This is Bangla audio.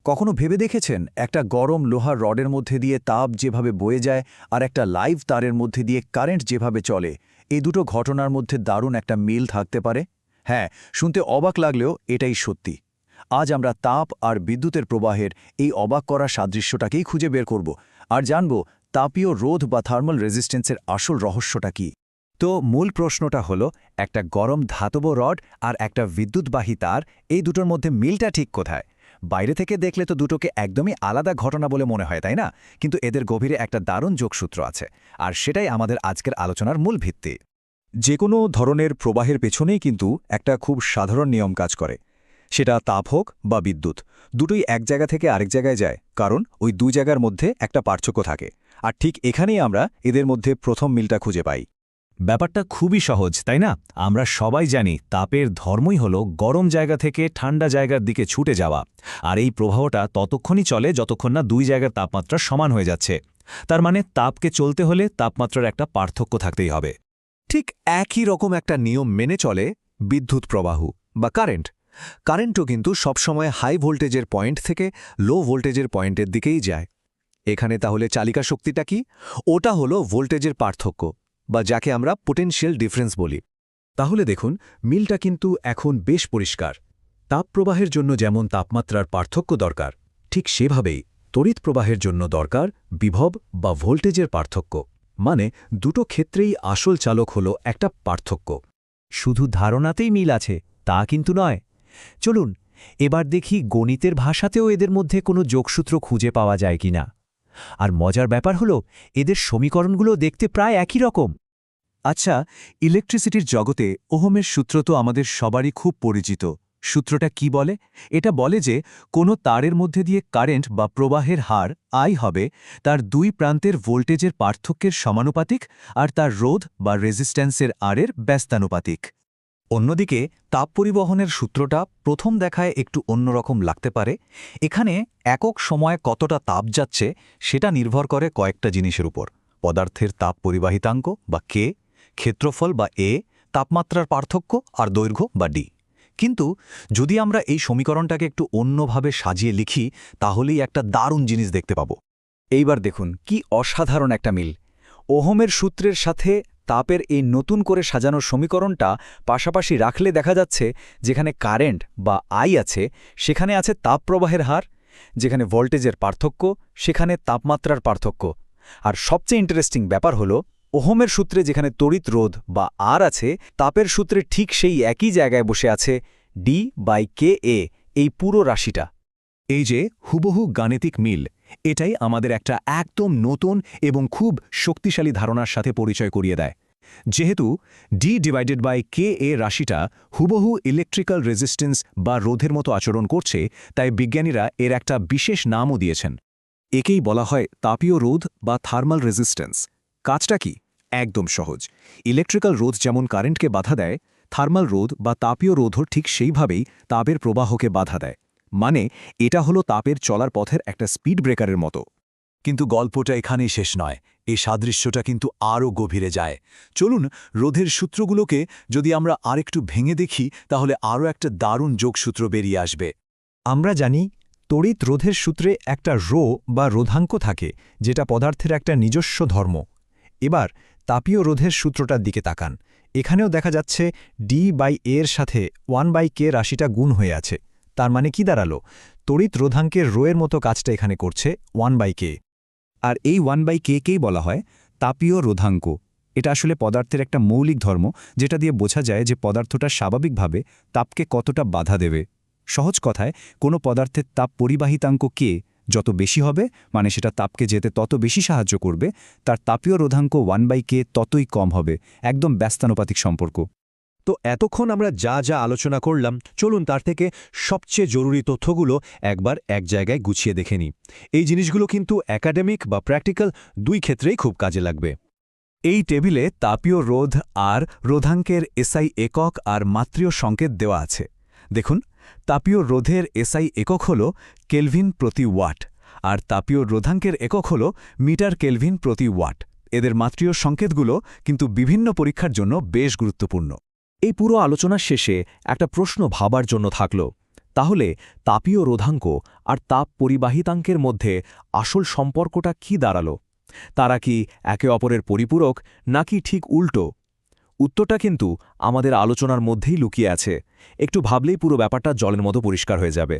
কখনো ভেবে দেখেছেন একটা গরম লোহার রডের মধ্যে দিয়ে তাপ যেভাবে বয়ে যায় আর একটা লাইভ তারের মধ্যে দিয়ে কারেন্ট যেভাবে চলে এই দুটো ঘটনার মধ্যে দারুণ একটা মিল থাকতে পারে? হ্যাঁ, শুনতে অবাক লাগলেও এটাই সত্যি। আজ আমরা তাপ আর বিদ্যুতের প্রবাহের এই অবাক করা সাদৃশ্যটাকেই খুঁজে বের করব আর জানব তাপীয় রোধ বা থার্মাল রেজিস্ট্যান্সের আসল রহস্যটা কী। তো মূল প্রশ্নটা হলো, একটা গরম ধাতব রড আর একটা বিদ্যুৎবাহী তার, এই দুটোর মধ্যে মিলটা ঠিক কোথায়? বাইরে থেকে দেখলে তো দুটোকে একদমই আলাদা ঘটনা বলে মনে হয়, তাই না? কিন্তু এদের গভীরে একটা দারুণ যোগসূত্র আছে, আর সেটাই আমাদের আজকের আলোচনার মূল ভিত্তি। যে কোনো ধরনের প্রবাহের পেছনেই কিন্তু একটা খুব সাধারণ নিয়ম কাজ করে। সেটা তাপ হোক বা বিদ্যুৎ, দুটোই এক জায়গা থেকে আরেক জায়গায় যায়, কারণ ওই দুই জায়গার মধ্যে একটা পার্থক্য থাকে। আর ঠিক এখানেই আমরা এদের মধ্যে প্রথম মিলটা খুঁজে পাই। ব্যাপারটা খুবই সহজ, তাই না? আমরা সবাই জানি তাপের ধর্মই হলো গরম জায়গা থেকে ঠান্ডা জায়গার দিকে ছুটে যাওয়া, আর এই প্রবাহটা ততক্ষণই চলে যতক্ষণ না দুই জায়গার তাপমাত্রা সমান হয়ে যাচ্ছে। তার মানে তাপকে চলতে হলে তাপমাত্রার একটা পার্থক্য থাকতেই হবে। ঠিক একই রকম একটা নিয়ম মেনে চলে বিদ্যুৎ প্রবাহ বা কারেন্ট। কারেন্টও কিন্তু সবসময় হাই ভোল্টেজের পয়েন্ট থেকে লো ভোল্টেজের পয়েন্টের দিকেই যায়। এখানে তাহলে চালিকা শক্তিটা কি? ওটা হলো ভোল্টেজের পার্থক্য, বা যাকে আমরা পোটেনশিয়াল ডিফারেন্স বলি। তাহলে দেখুন, মিলটা কিন্তু এখন বেশ পরিষ্কার। তাপপ্রবাহের জন্য যেমন তাপমাত্রার পার্থক্য দরকার, ঠিক সেভাবেই তড়িৎ প্রবাহের জন্য দরকার বিভব বা ভোল্টেজের পার্থক্য। মানে দুটো ক্ষেত্রেই আসল চালক হলো একটা পার্থক্য। শুধু ধারণাতেই মিল আছে তা কিন্তু নয়। চলুন এবার দেখি গণিতের ভাষাতেও এদের মধ্যে কোনো যোগসূত্র খুঁজে পাওয়া যায় কিনা। আর মজার ব্যাপার হলো, এদের সমীকরণগুলো দেখতে প্রায় একই রকম। আচ্ছা, ইলেকট্রিসিটির জগতে ওহমের সূত্র তো আমাদের সবারই খুব পরিচিত। সূত্রটা কি বলে? এটা বলে যে কোনো তারের মধ্যে দিয়ে কারেন্ট বা প্রবাহের হার আই হবে তার দুই প্রান্তের ভোল্টেজের পার্থক্যের সমানুপাতিক আর তার রোধ বা রেজিস্ট্যান্সের আরের ব্যস্তানুপাতিক। অন্যদিকে তাপ পরিবহনের সূত্রটা প্রথম দেখায় একটু অন্যরকম লাগতে পারে। এখানে একক সময়ে কতটা তাপ যাচ্ছে সেটা নির্ভর করে কয়েকটা জিনিসের উপর: পদার্থের তাপ পরিবাহিতাঙ্ক বা কে, ক্ষেত্রফল বা এ, তাপমাত্রার পার্থক্য আর দৈর্ঘ্য বা ডি। কিন্তু যদি আমরা এই সমীকরণটাকে একটু অন্যভাবে সাজিয়ে লিখি, তাহলেই একটা দারুণ জিনিস দেখতে পাব। এইবার দেখুন কি অসাধারণ একটা মিল। ওহমের সূত্রের সাথে তাপের এই নতুন করে সাজানো সমীকরণটা পাশাপাশি রাখলে দেখা যাচ্ছে যেখানে কারেন্ট বা আই আছে সেখানে আছে তাপপ্রবাহের হার, যেখানে ভোল্টেজের পার্থক্য সেখানে তাপমাত্রার পার্থক্য। আর সবচেয়ে ইন্টারেস্টিং ব্যাপার হলো, ওহমের সূত্রে যেখানে তড়িৎ রোধ বা আর আছে, তাপের সূত্রে ঠিক সেই একই জায়গায় বসে আছে D/Ka, এই পুরো রাশিটা। এই যে হুবহু গাণিতিক মিল, এটাই আমাদের একটা একদম নতুন এবং খুব শক্তিশালী ধারণার সাথে পরিচয় করিয়ে দেয়। যেহেতু D/Ka রাশিটা হুবহু ইলেকট্রিক্যাল রেজিস্ট্যান্স বা রোধের মতো আচরণ করছে, তাই বিজ্ঞানীরা এর একটা বিশেষ নামও দিয়েছেন। একেই বলা হয় তাপীয় রোধ বা থার্মাল রেজিস্ট্যান্স। কাজটা কি? একদম সহজ। ইলেকট্রিক্যাল রোধ যেমন কারেন্টকে বাধা দেয়, থার্মাল রোধ বা তাপীয় রোধও ঠিক সেইভাবেই তাপের প্রবাহকে বাধা দেয়। মানে এটা হলো তাপের চলার পথের একটা স্পিড ব্রেকারের মতো। কিন্তু গল্পটা এখানেই শেষ নয়, এই সাদৃশ্যটা কিন্তু আরও গভীরে যায়। চলুন রোধের সূত্রগুলোকে যদি আমরা আরেকটু ভেঙে দেখি, তাহলে আরও একটা দারুণ যোগসূত্র বেরিয়ে আসবে। আমরা জানি তড়িৎ রোধের সূত্রে একটা রো বা রোধাঙ্ক থাকে, যেটা পদার্থের একটা নিজস্ব ধর্ম। এবার তাপীয় রোধের সূত্রটার দিকে তাকান। এখানেও দেখা যাচ্ছে D/A-এর সাথে 1/K রাশিটা গুণ হয়ে আছে। তার মানে কি দাঁড়ালো? তড়িৎ রোধাঙ্কের রোয়ের মতো কাজটা এখানে করছে 1/K। আর এই 1/K-কেই বলা হয় তাপীয় রোধাঙ্ক। এটা আসলে পদার্থের একটা মৌলিক ধর্ম, যেটা দিয়ে বোঝা যায় যে পদার্থটা স্বাভাবিকভাবে তাপকে কতটা বাধা দেবে। সহজ কথায়, কোনো পদার্থের তাপ পরিবাহিতাঙ্ক কে যত বেশি হবে, মানে সেটা তাপকে যেতে তত বেশি সাহায্য করবে, তার তাপীয় রোধাঙ্ক 1/K ততই কম হবে। একদম ব্যস্তানুপাতিক সম্পর্ক। তো এতক্ষণ আমরা যা যা আলোচনা করলাম, চলুন তার থেকে সবচেয়ে জরুরি তথ্যগুলো একবার এক জায়গায় গুছিয়ে দেখে নিই। এই জিনিসগুলো কিন্তু একাডেমিক বা প্র্যাকটিক্যাল দুই ক্ষেত্রেই খুব কাজে লাগবে। এই টেবিলে তাপীয় রোধ আর রোধাঙ্কের এসআই একক আর মাত্রীয় সংকেত দেওয়া আছে। দেখুন, তাপীয় রোধের এসআই একক হল কেলভিন প্রতি ওয়াট, আর তাপীয় রোধাঙ্কের একক হল মিটার কেলভিন প্রতি ওয়াট। এদের মাত্রীয় সংকেতগুলো কিন্তু বিভিন্ন পরীক্ষার জন্য বেশ গুরুত্বপূর্ণ। এই পুরো আলোচনার শেষে একটা প্রশ্ন ভাবার জন্য থাকল। তাহলে তাপীয় রোধাঙ্ক আর তাপ পরিবাহিতাঙ্কের মধ্যে আসল সম্পর্কটা কি দাঁড়ালো? তারা কি একে অপরের পরিপূরক নাকি ঠিক উল্টো? উত্তরটা কিন্তু আমাদের আলোচনার মধ্যেই লুকিয়ে আছে। একটু ভাবলেই পুরো ব্যাপারটা জলের মতো পরিষ্কার হয়ে যাবে।